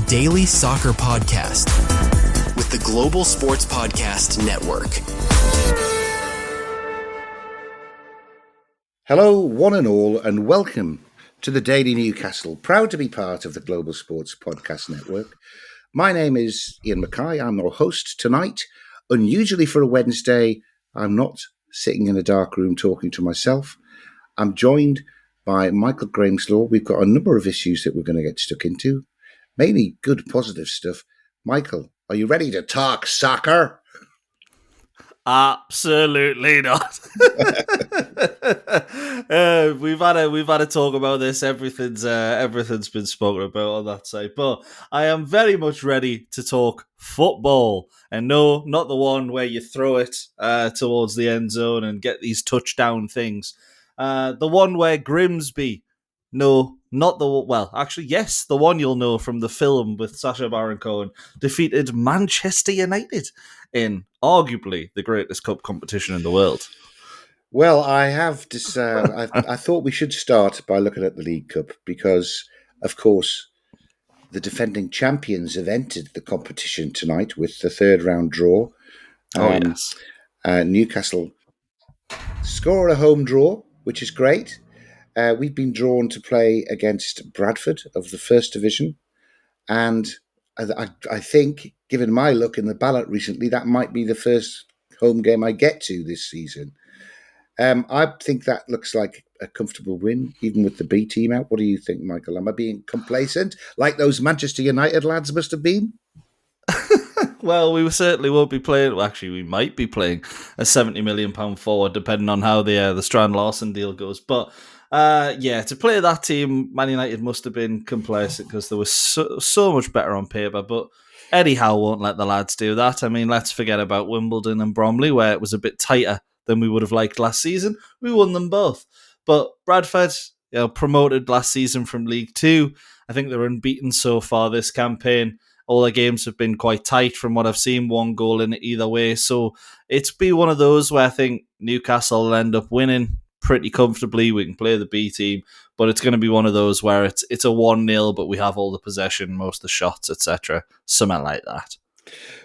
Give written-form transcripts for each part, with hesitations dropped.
daily soccer podcast with the Global Sports Podcast Network. Hello, one and all, and welcome to the Daily Newcastle. Proud to be part of the Global Sports Podcast Network. My name is Iain. I'm your host tonight. Unusually for a Wednesday, I'm not sitting in a dark room talking to myself. I'm joined by Michael Grahamslaw. We've got a number of issues that we're going to get stuck into, mainly good, positive stuff. Michael, are you ready to talk soccer? Absolutely not. We've had a talk about this. Everything's been spoken about on that side, but I am very much ready to talk football. And no, not the one where you throw it towards the end zone and get these touchdown things. The one where Grimsby, no, not the well, actually yes, the one you'll know from the film with Sacha Baron Cohen, defeated Manchester United in arguably the greatest cup competition in the world. Well, I have to. I thought we should start by looking at the League Cup because, of course, the defending champions have entered the competition tonight with the third round draw. Yes. Newcastle score a home draw, which is great. We've been drawn to play against Bradford of the First Division, and I think, given my look in the ballot recently, that might be the first home game I get to this season. I think that looks like a comfortable win, even with the B team out. What do you think, Michael? Am I being complacent, like those Manchester United lads must have been? Well, we certainly won't be playing. Well, actually, we might be playing a £70 million forward, depending on how the Strand Larsen deal goes. But to play that team, Man United must have been complacent because there was so much better on paper. But Eddie Howe won't let the lads do that. I mean, let's forget about Wimbledon and Bromley, where it was a bit tighter than we would have liked last season. We won them both. But Bradford, promoted last season from League Two. I think they're unbeaten so far this campaign. All the games have been quite tight from what I've seen, one goal in it either way. So it's been one of those where I think Newcastle will end up winning pretty comfortably. We can play the B team, but it's going to be one of those where it's a 1-0, but we have all the possession, most of the shots, etc. Something like that.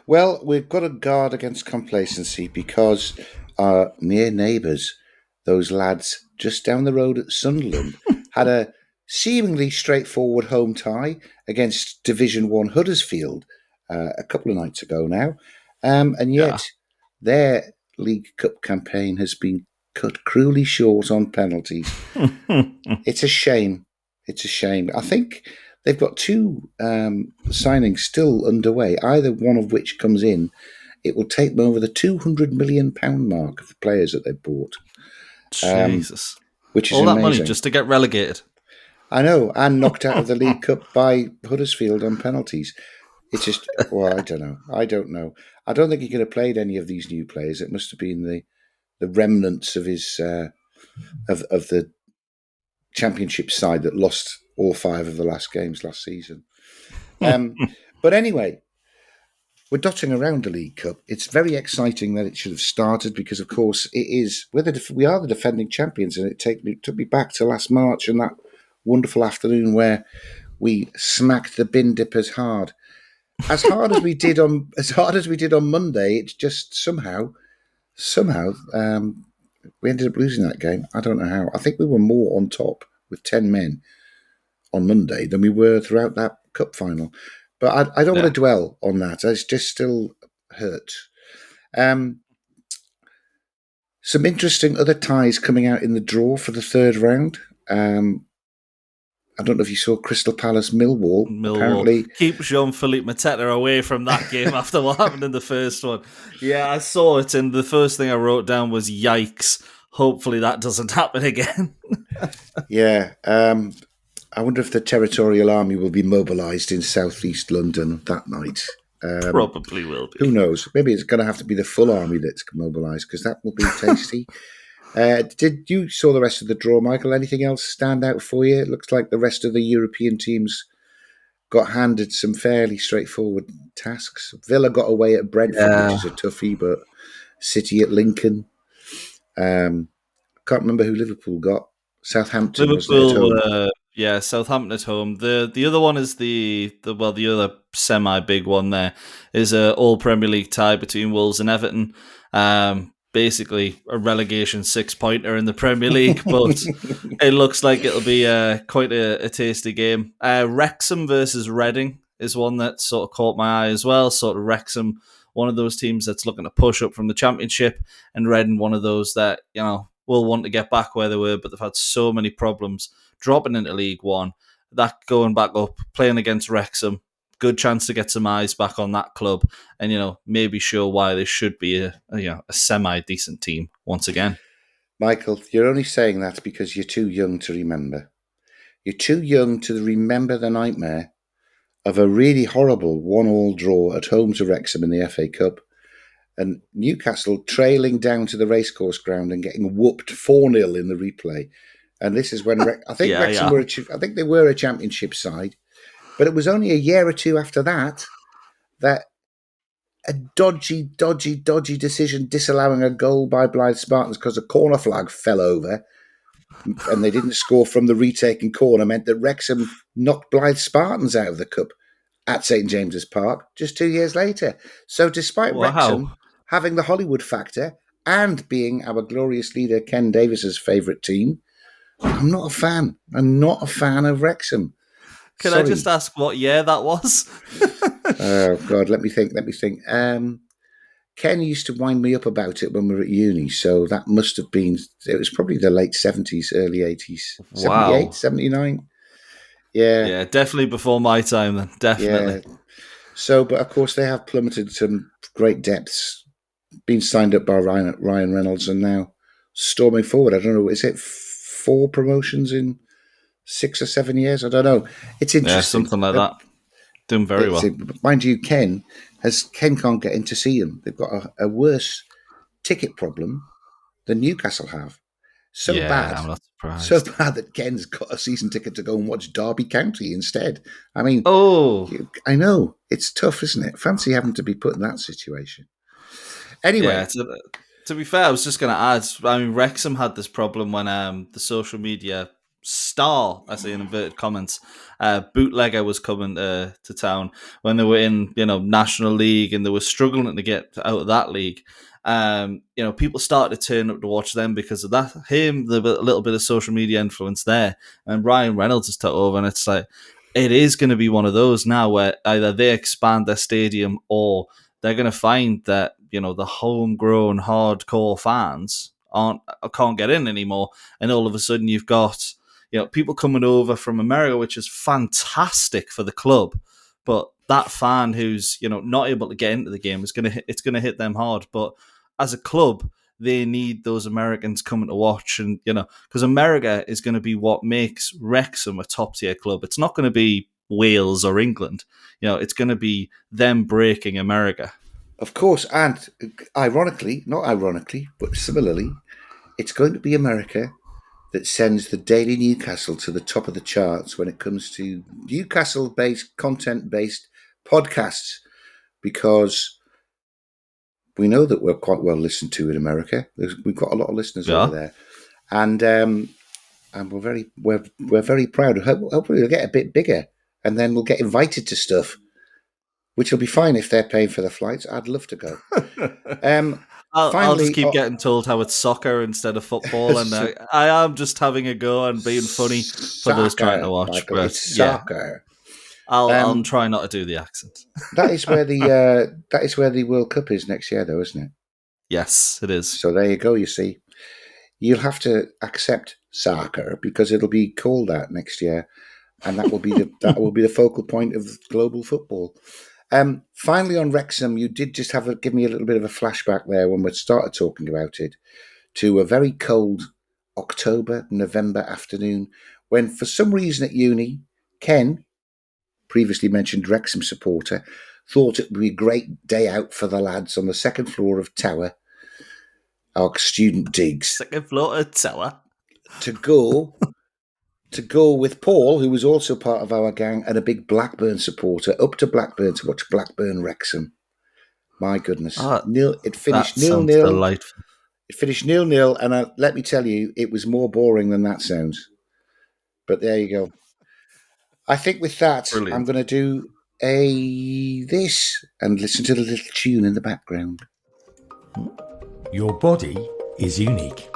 Well, we've got to guard against complacency because our near neighbours, those lads just down the road at Sunderland, had a seemingly straightforward home tie against Division 1 Huddersfield a couple of nights ago now. And yet their League Cup campaign has been cut cruelly short on penalties. It's a shame. It's a shame. I think they've got two signings still underway, either one of which comes in. It will take them over the £200 million mark of the players that they've bought. Jesus. Which is all that amazing. money just to get relegated. I know, and knocked out of the League Cup by Huddersfield on penalties. It's just, well, I don't know. I don't think he could have played any of these new players. It must have been the remnants of his of the Championship side that lost all 5 of the last games last season. But anyway, we're dotting around the League Cup. It's very exciting that it should have started because, of course, it is. We are the defending champions, and it took me back to last March and that wonderful afternoon where we smacked the bin dippers hard. As hard as we did on Monday, it's just somehow we ended up losing that game. I don't know how. I think we were more on top with 10 men on Monday than we were throughout that cup final. But I don't want to dwell on that. It's just still hurt. Some interesting other ties coming out in the draw for the third round. I don't know if you saw Crystal Palace Millwall. Apparently, keep Jean-Philippe Mateta away from that game after what happened in the first one. Yeah, I saw it, and the first thing I wrote down was "Yikes!" Hopefully, that doesn't happen again. Yeah, I wonder if the Territorial Army will be mobilised in southeast London that night. Probably will be. Who knows? Maybe it's going to have to be the full army that's mobilised because that will be tasty. Did you saw the rest of the draw, Michael? Anything else stand out for you? It looks like the rest of the European teams got handed some fairly straightforward tasks. Villa got away at Brentford, which is a toughie, but City at Lincoln. Can't remember who Liverpool got. Southampton was there at home. Yeah, Southampton at home. The other one is the other semi big one there is a all Premier League tie between Wolves and Everton. Basically a relegation 6-pointer in the Premier League, but it looks like it'll be quite a tasty game. Wrexham versus Reading is one that sort of caught my eye as well. Sort of Wrexham, one of those teams that's looking to push up from the Championship, and Reading, one of those that will want to get back where they were, but they've had so many problems dropping into League One. That going back up, playing against Wrexham, good chance to get some eyes back on that club, and maybe show why they should be a semi decent team once again. Michael, you're only saying that because you're too young to remember. You're too young to remember the nightmare of a really horrible 1-1 draw at home to Wrexham in the FA Cup, and Newcastle trailing down to the racecourse ground and getting whooped 4-0 in the replay. And this is when I think Wrexham were. I think they were a Championship side, but it was only a year or two after that a dodgy decision disallowing a goal by Blythe Spartans because a corner flag fell over and they didn't score from the retaken corner meant that Wrexham knocked Blythe Spartans out of the cup at St James's Park just 2 years later. So despite Wrexham having the Hollywood factor and being our glorious leader Ken Davis's favourite team, I'm not a fan. I'm not a fan of Wrexham. Can I just ask what year that was? Oh, God, let me think. Ken used to wind me up about it when we were at uni, so that must have been, it was probably the late 70s, early 80s. Wow. 78, 79? Yeah. Yeah, definitely before my time then, definitely. Yeah. So, but of course they have plummeted to great depths, been signed up by Ryan Reynolds and now storming forward. I don't know, is it 4 promotions in 6 or 7 years? I don't know. It's interesting. Yeah, something like that. Doing very well. Mind you, Ken can't get in to see them. They've got a worse ticket problem than Newcastle have. So bad. I'm not surprised. So bad that Ken's got a season ticket to go and watch Derby County instead. I mean, I know. It's tough, isn't it? Fancy having to be put in that situation. Anyway. Yeah, to be fair, I was just going to add, I mean, Wrexham had this problem when the social media star, I say in inverted comments, bootlegger was coming to town when they were in, National League and they were struggling to get out of that league. People started to turn up to watch them because of that. The little bit of social media influence there, and Ryan Reynolds has took over, and it's like it is going to be one of those now where either they expand their stadium or they're going to find that the homegrown hardcore fans can't get in anymore, and all of a sudden you've got people coming over from America, which is fantastic for the club, but that fan who's not able to get into the game it's gonna hit them hard. But as a club, they need those Americans coming to watch, and because America is going to be what makes Wrexham a top tier club. It's not going to be Wales or England. It's going to be them breaking America. Of course, and not ironically, but similarly, it's going to be America that sends the Daily Newcastle to the top of the charts when it comes to Newcastle-based, content-based podcasts, because we know that we're quite well listened to in America. We've got a lot of listeners over there, and we're very proud. Hopefully, we'll get a bit bigger, and then we'll get invited to stuff, which will be fine if they're paying for the flights. I'd love to go. I'll just keep getting told how it's soccer instead of football, and I am just having a go and being funny for those trying to watch. Michael, but it's soccer. I'll try not to do the accent. That is where the World Cup is next year, though, isn't it? Yes, it is. So there you go. You see, you'll have to accept soccer because it'll be called that next year, and that will be the focal point of global football. Finally, on Wrexham, you did just give me a little bit of a flashback there when we started talking about it to a very cold November afternoon when, for some reason at uni, Ken, previously mentioned Wrexham supporter, thought it would be a great day out for the lads on the second floor of Tower, our student digs. Second floor of Tower. To go with Paul, who was also part of our gang, and a big Blackburn supporter, up to Blackburn to watch Blackburn Wrexham. My goodness. It finished 0-0. Delightful. It finished 0-0, and let me tell you, it was more boring than that sounds. But there you go. I think with that, I'm Brilliant. going to do this and listen to the little tune in the background. Your body is unique.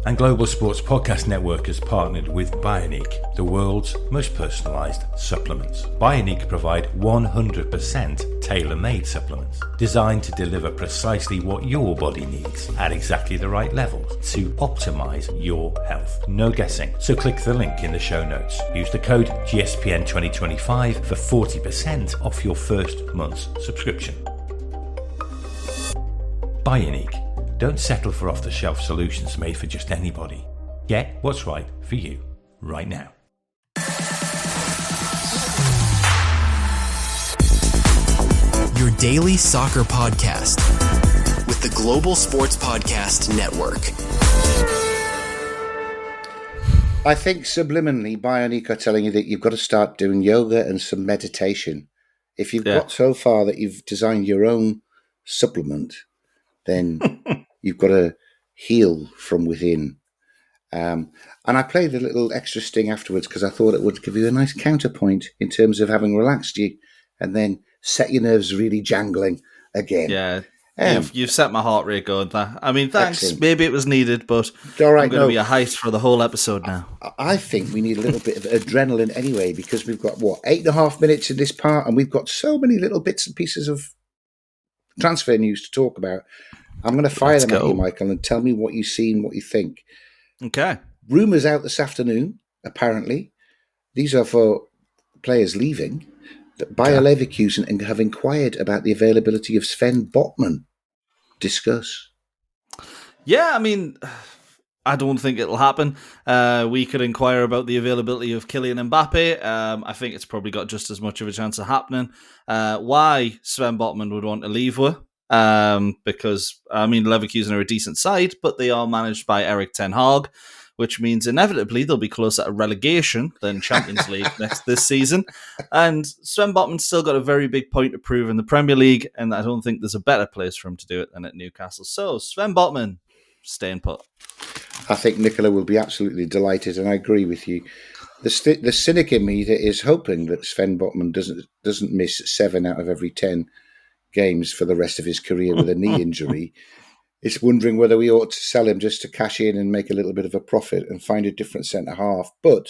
And Global Sports Podcast Network has partnered with Bioniq, the world's most personalised supplements. Bioniq provide 100% tailor-made supplements designed to deliver precisely what your body needs at exactly the right levels to optimise your health. No guessing. So click the link in the show notes. Use the code GSPN2025 for 40% off your first month's subscription. Bioniq. Don't settle for off-the-shelf solutions made for just anybody. Get what's right for you right now. Your daily soccer podcast with the Global Sports Podcast Network. I think subliminally Bioniq are telling you that you've got to start doing yoga and some meditation. If you've got so far that you've designed your own supplement, then you've got to heal from within. And I played a little extra sting afterwards because I thought it would give you a nice counterpoint in terms of having relaxed you and then set your nerves really jangling again. Yeah, you've set my heart rate going. I mean, thanks. Excellent. Maybe it was needed, but all right, I'm going to be a heist for the whole episode now. I think we need a little bit of adrenaline anyway because we've got, 8.5 minutes in this part and we've got so many little bits and pieces of transfer news to talk about. I'm going to fire them at you, Michael, and tell me what you see and what you think. Okay. Rumours out this afternoon, apparently. These are for players leaving. That Bayer Leverkusen have inquired about the availability of Sven Botman. Discuss. Yeah, I mean, I don't think it'll happen. We could inquire about the availability of Kylian Mbappe. I think it's probably got just as much of a chance of happening. Why Sven Botman would want to leave because, I mean, Leverkusen are a decent side, but they are managed by Erik ten Hag, which means inevitably they'll be closer to relegation than Champions League this season. And Sven Botman's still got a very big point to prove in the Premier League, and I don't think there's a better place for him to do it than at Newcastle. So, Sven Botman, staying put. I think Nicola will be absolutely delighted, and I agree with you. The cynic in me that is hoping that Sven Botman doesn't miss 7 out of every 10 games for the rest of his career with a knee injury. It's wondering whether we ought to sell him just to cash in and make a little bit of a profit and find a different centre half. But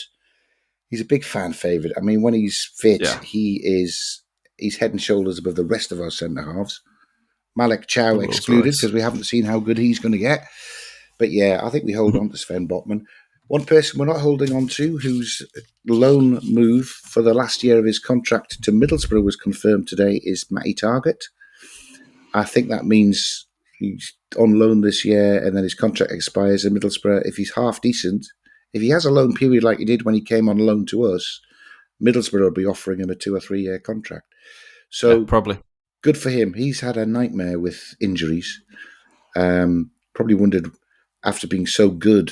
he's a big fan favourite. I mean, when he's fit, he's head and shoulders above the rest of our centre halves. Malek Chow excluded because we haven't seen how good he's going to get. But yeah, I think we hold on to Sven Botman. One person we're not holding on to, whose loan move for the last year of his contract to Middlesbrough was confirmed today, is Matty Targett. I think that means he's on loan this year and then his contract expires in Middlesbrough. If he's half decent, if he has a loan period like he did when he came on loan to us, Middlesbrough will be offering him a 2 or 3 year contract. So probably good for him. He's had a nightmare with injuries. Probably wondered after being so good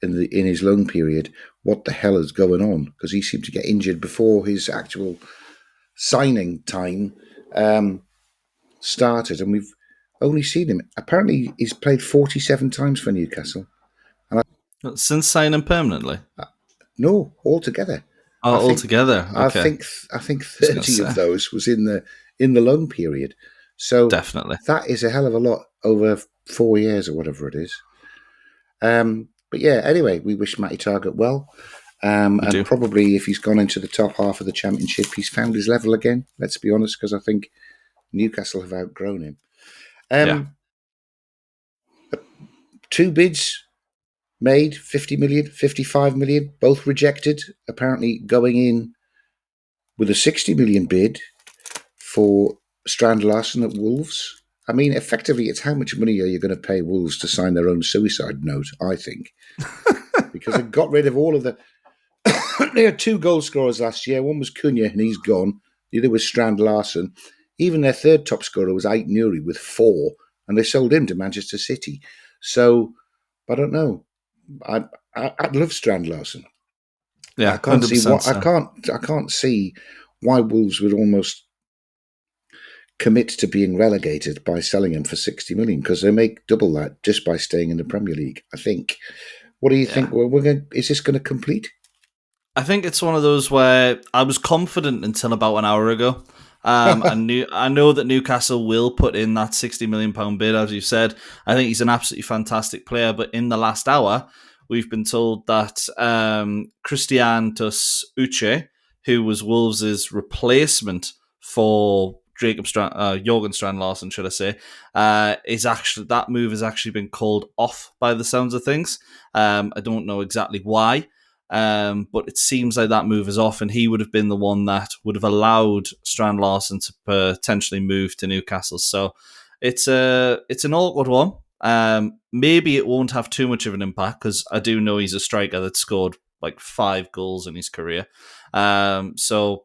in his loan period, what the hell is going on? Because he seemed to get injured before his actual signing time started, and we've only seen him. Apparently, he's played 47 times for Newcastle. Since signing permanently? No, altogether. Altogether. Okay. I think 30 of those was in the loan period. So definitely, that is a hell of a lot over 4 years or whatever it is. But yeah, anyway, we wish Matty Targett well. And probably if he's gone into the top half of the Championship, he's found his level again, let's be honest, because I think Newcastle have outgrown him. 2 bids made, 50 million, 55 million, both rejected, apparently going in with a 60 million bid for Strand Larsen at Wolves. I mean, effectively, it's how much money are you going to pay Wolves to sign their own suicide note, I think. Because they got rid of all of the... They had 2 goal scorers last year. One was Cunha, and he's gone. The other was Strand Larsen. Even their third top scorer was Ait Nouri with 4, and they sold him to Manchester City. So, I don't know. I'd love Strand Larsen. Yeah, I can't see I can't see why Wolves would almost commit to being relegated by selling him for 60 million, because they make double that just by staying in the Premier League, I think. What do you think? Is this going to complete? I think it's one of those where I was confident until about an hour ago. I know that Newcastle will put in that £60 million bid, as you said. I think he's an absolutely fantastic player, but in the last hour, we've been told that Christian Uche, who was Wolves' replacement for Jorgen Strand Larsen, should I say, that move has actually been called off by the sounds of things. I don't know exactly why. But it seems like that move is off, and he would have been the one that would have allowed Strand Larsen to potentially move to Newcastle. So it's an awkward one. Maybe it won't have too much of an impact because I do know he's a striker that scored like 5 goals in his career. So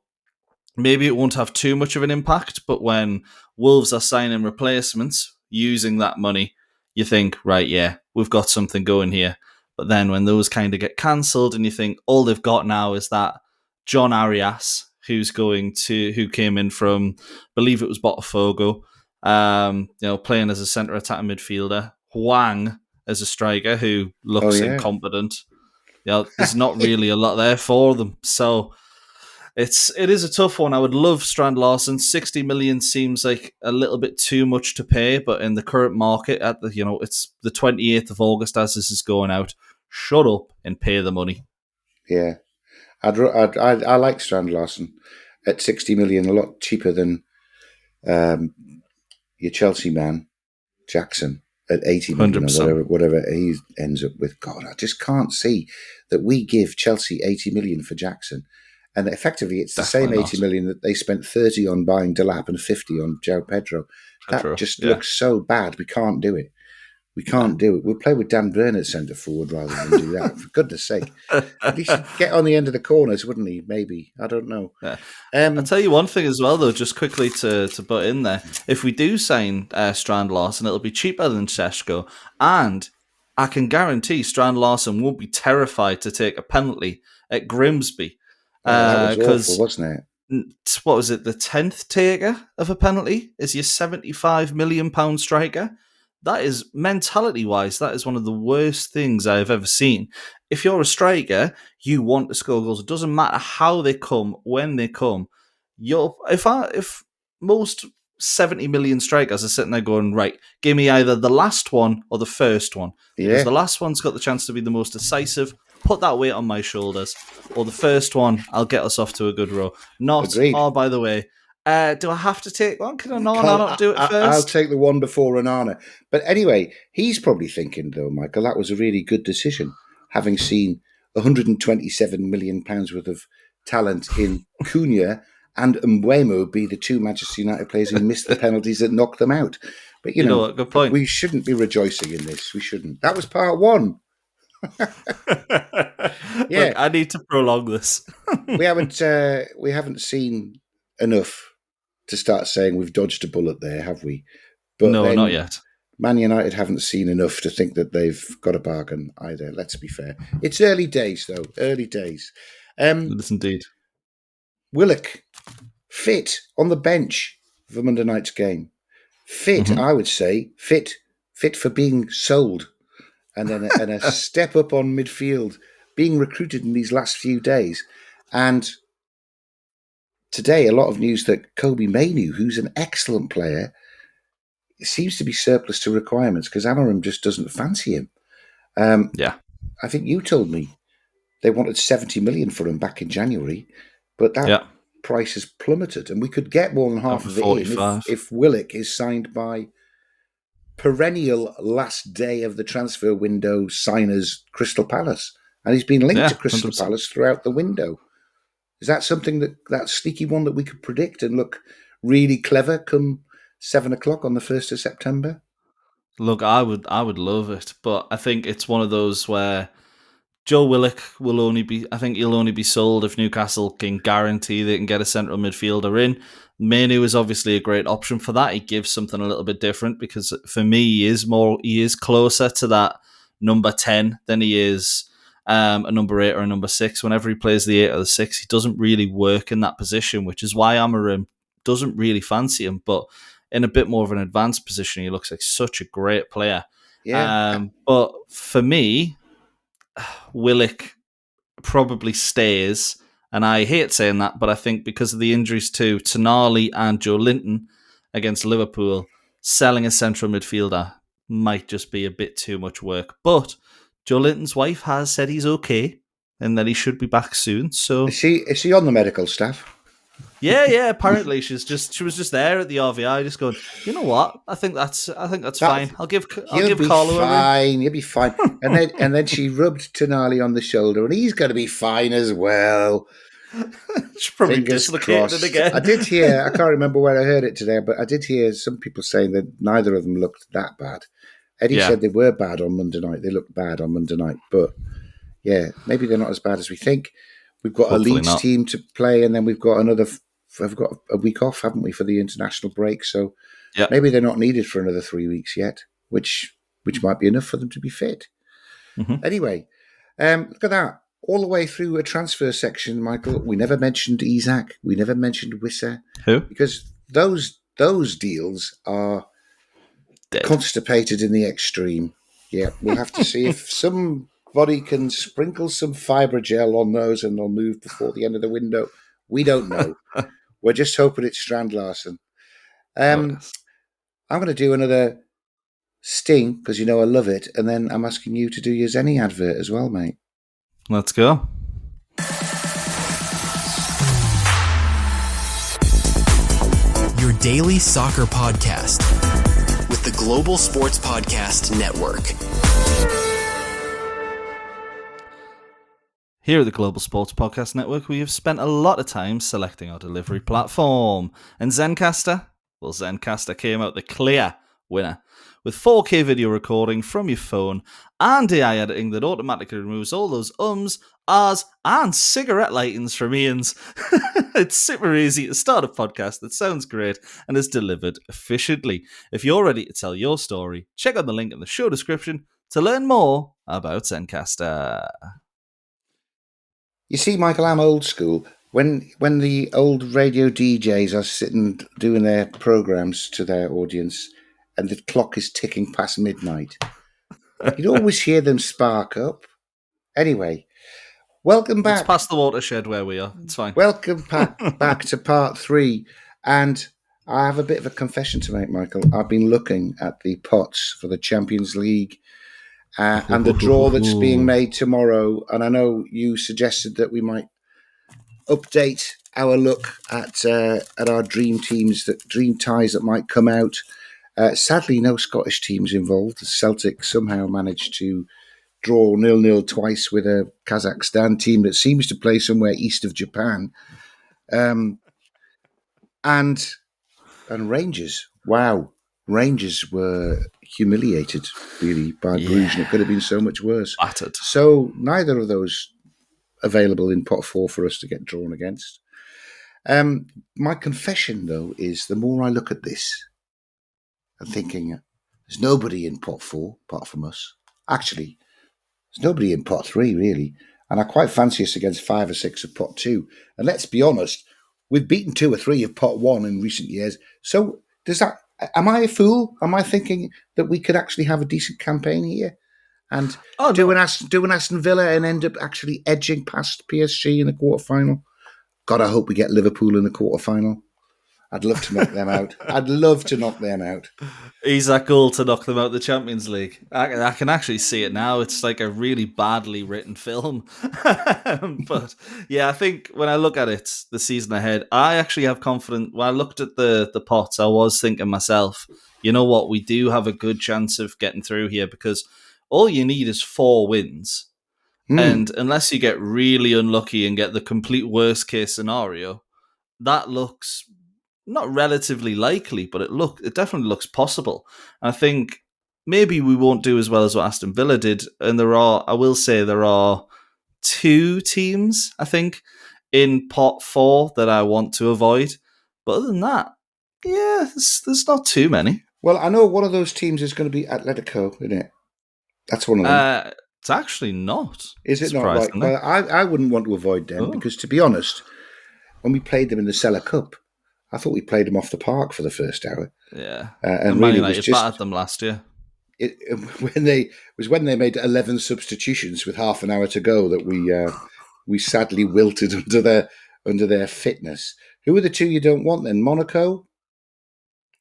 maybe it won't have too much of an impact. But when Wolves are signing replacements using that money, you think, right, yeah, we've got something going here. But then when those kind of get cancelled and you think all they've got now is that John Arias, who came in from, I believe it was Botafogo, playing as a centre attacking midfielder, Hwang as a striker who looks incompetent. There's not really a lot there for them. So it is a tough one. I would love Strand Larsen. 60 million seems like a little bit too much to pay, but in the current market, it's the 28th of August as this is going out. Shut up and pay the money. Yeah, I like Strand Larsen at 60 million, a lot cheaper than your Chelsea man Jackson at 80 million 100%. or whatever he ends up with. God, I just can't see that we give Chelsea 80 million for Jackson. And effectively, it's the same 80 million that they spent 30 on buying Delap and 50 on João Pedro. That just looks so bad. We can't do it. We can't do it. We'll play with Dan Burn at centre forward rather than do that. For goodness sake. At least he'd get on the end of the corners, wouldn't he? Maybe. I don't know. Yeah. I'll tell you one thing as well, though, just quickly to butt in there. If we do sign Strand Larsen, it'll be cheaper than Šeško. And I can guarantee Strand Larsen won't be terrified to take a penalty at Grimsby. That was awful, wasn't it? What was it? The 10th taker of a penalty is your £75 million striker. That is, mentality-wise, that is one of the worst things I've ever seen. If you're a striker, you want to score goals. It doesn't matter how they come, when they come. If most 70 million strikers are sitting there going, right, give me either the last one or the first one. Because the last one's got the chance to be the most decisive. Put that weight on my shoulders. Or the first one, I'll get us off to a good row. Agreed. By the way, do I have to take one? Can Onana not do it first? I'll take the one before Onana. But anyway, he's probably thinking, though, Michael, that was a really good decision, having seen £127 million worth of talent in Cunha and Mbeumo be the 2 Manchester United players who missed the penalties that knocked them out. But, you know what? Good point. We shouldn't be rejoicing in this. We shouldn't. That was part 1. Look, I need to prolong this. we haven't seen enough to start saying we've dodged a bullet there, have we? But no, not yet. Man United haven't seen enough to think that they've got a bargain either. Let's be fair. It's early days, though. Early days. It is indeed. Willock, fit on the bench for Monday night's game. Fit, I would say, fit for being sold. And then a step up on midfield, being recruited in these last few days. And today, a lot of news that Kobe Mainoo, who's an excellent player, seems to be surplus to requirements because Amorim just doesn't fancy him. I think you told me they wanted 70 million for him back in January, but that price has plummeted, and we could get more than half of it in if Willock is signed by perennial last day of the transfer window signers Crystal Palace, and he's been linked to Crystal 100%. Palace throughout the window. Is that something that sneaky one that we could predict and look really clever come 7 o'clock on the 1st of September? Look, I would love it, but I think it's one of those where Joe Willock he'll only be sold if Newcastle can guarantee they can get a central midfielder in. Mainoo is obviously a great option for that. He gives something a little bit different because for me, he is closer to that number 10 than he is a number 8 or a number 6. Whenever he plays the 8 or the 6, he doesn't really work in that position, which is why Amorim doesn't really fancy him. But in a bit more of an advanced position, he looks like such a great player. Yeah. But for me, Willock probably stays. And I hate saying that, but I think because of the injuries to Tonali and Joe Linton against Liverpool, selling a central midfielder might just be a bit too much work. But Joe Linton's wife has said he's okay and that he should be back soon. So Is she on the medical staff? yeah. Apparently, she was just there at the RVI, just going, you know what? I think that's fine. I'll give Carlo a ring. You'll be fine. And then she rubbed Tonali on the shoulder, and he's going to be fine as well. She's probably Fingers dislocated crossed. again. I did hear. I can't remember where I heard it today, but I did hear some people saying that neither of them looked that bad. Eddie said they were bad on Monday night. They looked bad on Monday night, but yeah, maybe they're not as bad as we think. We've got Hopefully a Leeds not. team to play, and then we've got we've got a week off, haven't we, for the international break? So maybe they're not needed for another 3 weeks yet, which might be enough for them to be fit. Mm-hmm. Anyway, look at that. All the way through a transfer section, Michael, we never mentioned Izak. We never mentioned Wissa. Who? Because those deals are Dead. Constipated in the extreme. Yeah, we'll have to see if somebody can sprinkle some fibrogel on those and they'll move before the end of the window. We don't know. We're just hoping it's Strand Larsen. I'm going to do another sting because I love it, and then I'm asking you to do your Zenny advert as well, mate. Let's go. Your daily soccer podcast with the Global Sports Podcast Network. Here at the Global Sports Podcast Network, we have spent a lot of time selecting our delivery platform. And Zencastr? Well, Zencastr came out the clear winner with 4K video recording from your phone and AI editing that automatically removes all those ums, ahs, and cigarette lightings from Iain's. It's super easy to start a podcast that sounds great and is delivered efficiently. If you're ready to tell your story, check out the link in the show description to learn more about Zencastr. You see, Michael, I'm old school. When the old radio DJs are sitting doing their programs to their audience and the clock is ticking past midnight, you'd always hear them spark up. Anyway, welcome back. It's past the watershed where we are. It's fine. Welcome back to part 3. And I have a bit of a confession to make, Michael. I've been looking at the pots for the Champions League and the draw that's being made tomorrow. And I know you suggested that we might update our look at our dream teams, dream ties that might come out. Sadly, no Scottish teams involved. Celtic somehow managed to draw 0-0 twice with a Kazakhstan team that seems to play somewhere east of Japan. And Rangers. Wow. Rangers were humiliated, really, by Bruges, and it could have been so much worse. Battered. So neither of those available in pot 4 for us to get drawn against. My confession, though, is the more I look at this, I'm thinking there's nobody in pot 4 apart from us. Actually, there's nobody in pot 3, really. And I quite fancy us against 5 or 6 of pot 2. And let's be honest, we've beaten 2 or 3 of pot 1 in recent years. So am I a fool? Am I thinking that we could actually have a decent campaign here? And do an Aston Villa and end up actually edging past PSG in the quarterfinal? God, I hope we get Liverpool in the quarterfinal. I'd love to knock them out. Izak goal to knock them out of the Champions League. I can actually see it now. It's like a really badly written film. But yeah, I think when I look at it, the season ahead, I actually have confidence. When I looked at the pots, I was thinking myself, you know what, we do have a good chance of getting through here because all you need is 4 wins. And unless you get really unlucky and get the complete worst case scenario, that looks not relatively likely, but it definitely looks possible. And I think maybe we won't do as well as what Aston Villa did. And I will say there are 2 teams, I think, in pot 4 that I want to avoid. But other than that, yeah, there's not too many. Well, I know one of those teams is going to be Atletico, isn't it? That's one of them. It's actually not. Is it not? Right. Well, I wouldn't want to avoid them because, to be honest, when we played them in the Cellar Cup, I thought we played them off the park for the first hour. Yeah, and Man really United was just battered them last year. When they made 11 substitutions with half an hour to go that we sadly wilted under their fitness. Who are the two you don't want then? Monaco?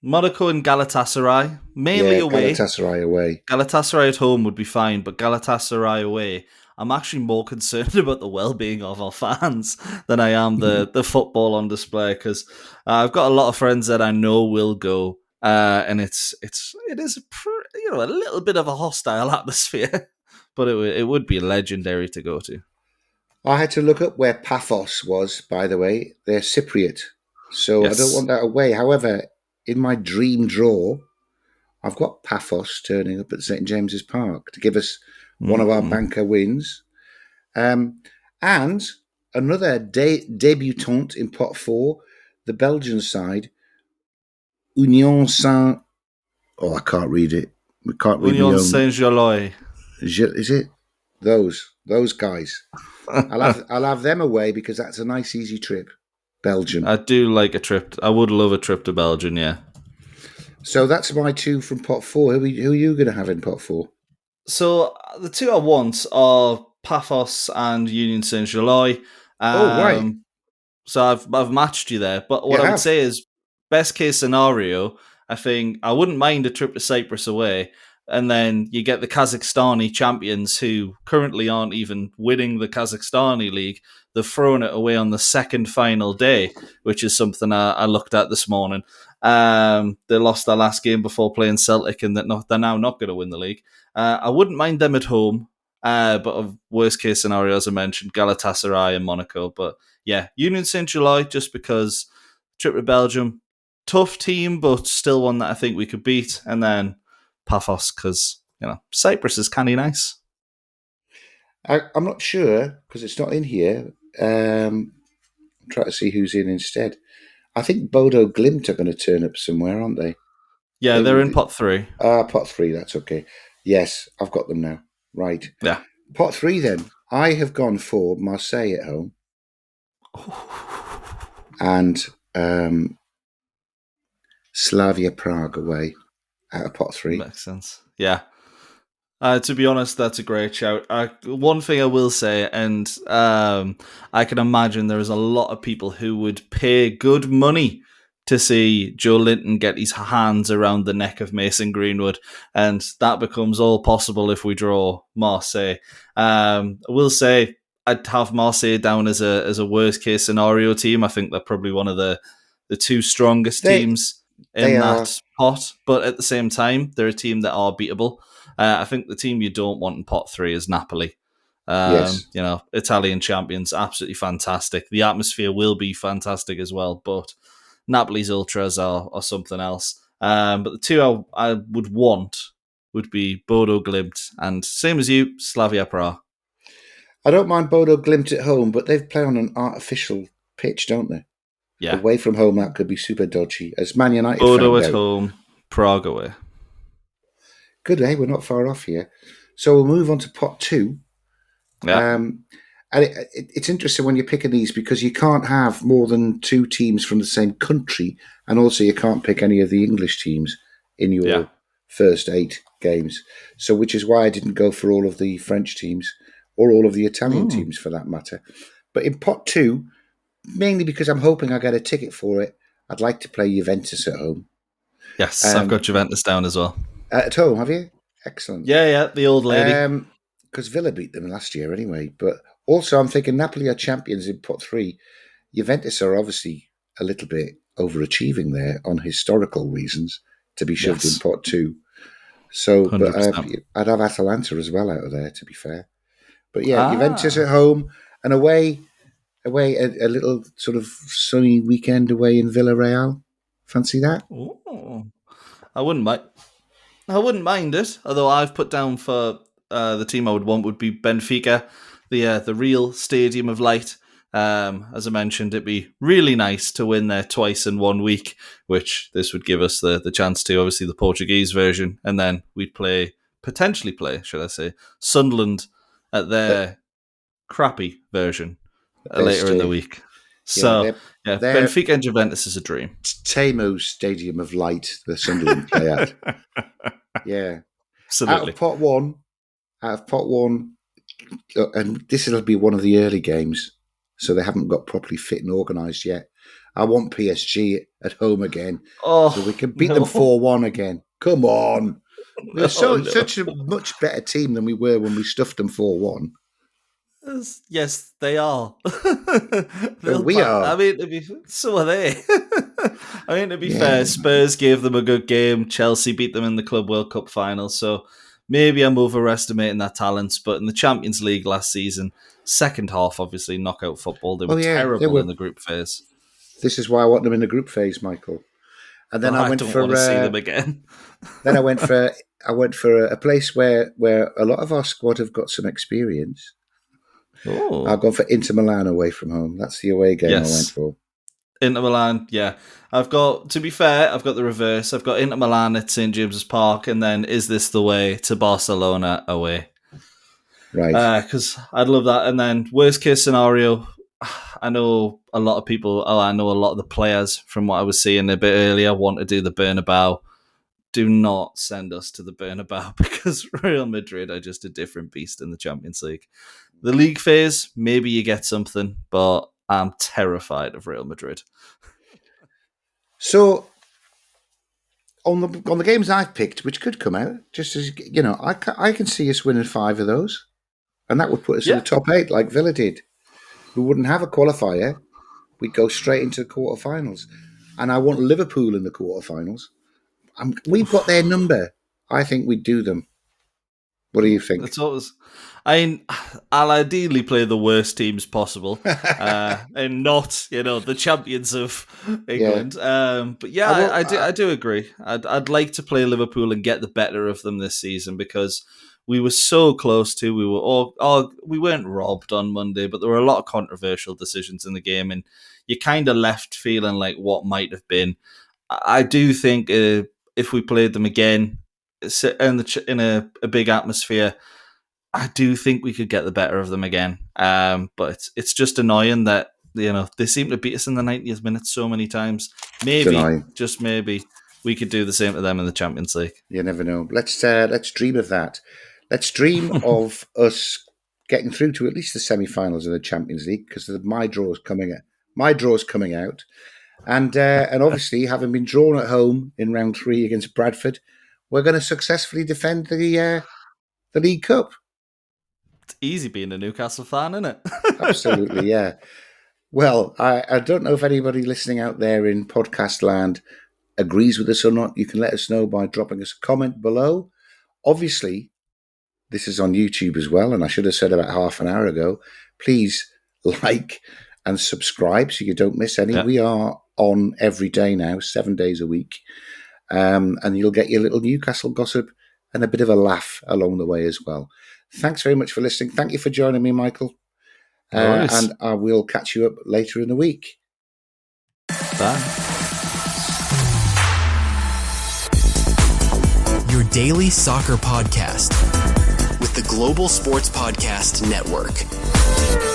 Monaco and Galatasaray, mainly Yeah, away. Galatasaray away. Galatasaray at home would be fine, but Galatasaray away, I'm actually more concerned about the well-being of our fans than I am the football on display, because I've got a lot of friends that I know will go, and it is a little bit of a hostile atmosphere, but it would be legendary to go to. I had to look up where Paphos was, by the way. They're Cypriot, so yes. I don't want that away. However, in my dream draw, I've got Paphos turning up at St James's Park to give us one of our banker wins. And another debutante in pot 4, the Belgian side, Union Saint... Oh, I can't read it. We can't read Union Saint-Gillois. Is it? Those guys. I'll have them away because that's a nice, easy trip. Belgium. I do like a trip. I would love a trip to Belgium, yeah. So that's my 2 from pot 4. Who are you going to have in pot 4? So the 2 I want are Paphos and Union Saint-Gillois. Right. So I've matched you there. But what I would say is, best case scenario, I think I wouldn't mind a trip to Cyprus away. And then you get the Kazakhstani champions who currently aren't even winning the Kazakhstani league. They've thrown it away on the second final day, which is something I looked at this morning. They lost their last game before playing Celtic, and they're now not going to win the league. I wouldn't mind them at home, but of worst case scenario, as I mentioned, Galatasaray and Monaco. But yeah, Union Saint-Gillois, just because trip to Belgium, tough team, but still one that I think we could beat. And then Paphos, because Cyprus is kind of nice. I'm not sure because it's not in here. Try to see who's in instead. I think Bodo Glimt are going to turn up somewhere, aren't they? Yeah, they're in pot 3. Pot 3, that's okay. Yes, I've got them now. Right. Yeah. Pot 3 then. I have gone for Marseille at home. And Slavia Prague away out of pot 3. Makes sense. Yeah. To be honest, that's a great shout. One thing I will say, and I can imagine there is a lot of people who would pay good money to see Joe Linton get his hands around the neck of Mason Greenwood, and that becomes all possible if we draw Marseille. I will say I'd have Marseille down as a worst case scenario team. I think they're probably one of the 2 strongest teams in that pot, but at the same time, they're a team that are beatable. I think the team you don't want in pot 3 is Napoli. Yes. Italian champions, absolutely fantastic. The atmosphere will be fantastic as well, but Napoli's ultras are something else. But the 2 I would want would be Bodo Glimt and, same as you, Slavia Prague. I don't mind Bodo Glimt at home, but they play on an artificial pitch, don't they? Yeah. Away from home, that could be super dodgy. As Man United Bodo at home, Prague away. Good, eh? We're not far off here. So we'll move on to pot 2. Yeah. And it's interesting when you're picking these because you can't have more than 2 teams from the same country, and also you can't pick any of the English teams in your first 8 games. So which is why I didn't go for all of the French teams or all of the Italian teams for that matter. But in pot 2, mainly because I'm hoping I get a ticket for it, I'd like to play Juventus at home. Yes, I've got Juventus down as well. At home, have you? Excellent. Yeah, the old lady. Because Villa beat them last year anyway. But also I'm thinking Napoli are champions in pot 3. Juventus are obviously a little bit overachieving there on historical reasons to be shoved in pot 2. So, but I'd have Atalanta as well out of there, to be fair. But yeah, Juventus at home and away a little sort of sunny weekend away in Villarreal. Fancy that? Ooh. I wouldn't mind it. Although I've put down for the team I would want would be Benfica, the real Stadium of Light. As I mentioned, it'd be really nice to win there twice in 1 week, which this would give us the chance to, obviously the Portuguese version, and then we'd potentially play, should I say, Sunderland at their crappy version later in the week. So, Benfica and Juventus is a dream. Temu's Stadium of Light, the Sunderland play at. Yeah. Absolutely. Out of pot one, and this will be one of the early games, so they haven't got properly fit and organised yet. I want PSG at home again, so we can beat them 4-1 again. Come on. We're such a much better team than we were when we stuffed them 4-1. Yes, they are. We are. I mean, so are they. I mean, to be fair, Spurs gave them a good game. Chelsea beat them in the Club World Cup final. So maybe I'm overestimating their talents. But in the Champions League last season, second half, obviously, knockout football, they were terrible in the group phase. This is why I want them in the group phase, Michael. And then I went don't want to see them again. Then I went for a place where a lot of our squad have got some experience. Oh. I've gone for Inter Milan away from home. That's the away game I went for. Inter Milan, yeah. To be fair, I've got the reverse. I've got Inter Milan at St. James's Park, and then Is This the Way to Barcelona away. Right. Because I'd love that. And then worst case scenario, I know a lot of the players from what I was seeing a bit earlier want to do the Bernabeu. Do not send us to the Bernabeu because Real Madrid are just a different beast in the Champions League. The league phase, maybe you get something, but I'm terrified of Real Madrid. So, on the games I've picked, which could come out, just as you know, I can see us winning 5 of those, and that would put us in the top 8, like Villa did. We wouldn't have a qualifier; we'd go straight into the quarterfinals. And I want Liverpool in the quarterfinals. We've got their number. I think we'd do them. What do you think? I'll ideally play the worst teams possible, and not, the champions of England. Yeah. But yeah, I do agree. I'd like to play Liverpool and get the better of them this season because we were so close to. We weren't robbed on Monday, but there were a lot of controversial decisions in the game, and you kind of left feeling like what might have been. I do think if we played them again in a big atmosphere, I do think we could get the better of them again. But it's just annoying that they seem to beat us in the 90th minute so many times. Maybe, just maybe, we could do the same to them in the Champions League. You never know. Let's dream of that. Let's dream of us getting through to at least the semi-finals of the Champions League because my draw's coming out. My draw's coming out. And obviously, having been drawn at home in round 3 against Bradford, we're going to successfully defend the League Cup. It's easy being a Newcastle fan, isn't it? Absolutely, yeah. Well, I don't know if anybody listening out there in podcast land agrees with us or not. You can let us know by dropping us a comment below. Obviously, this is on YouTube as well, and I should have said about half an hour ago, please like and subscribe so you don't miss any. Yeah. We are on every day now, 7 days a week, and you'll get your little Newcastle gossip and a bit of a laugh along the way as well. Thanks very much for listening. Thank you for joining me, Michael. And I will catch you up later in the week. Bye. Your daily soccer podcast with the Global Sports Podcast Network.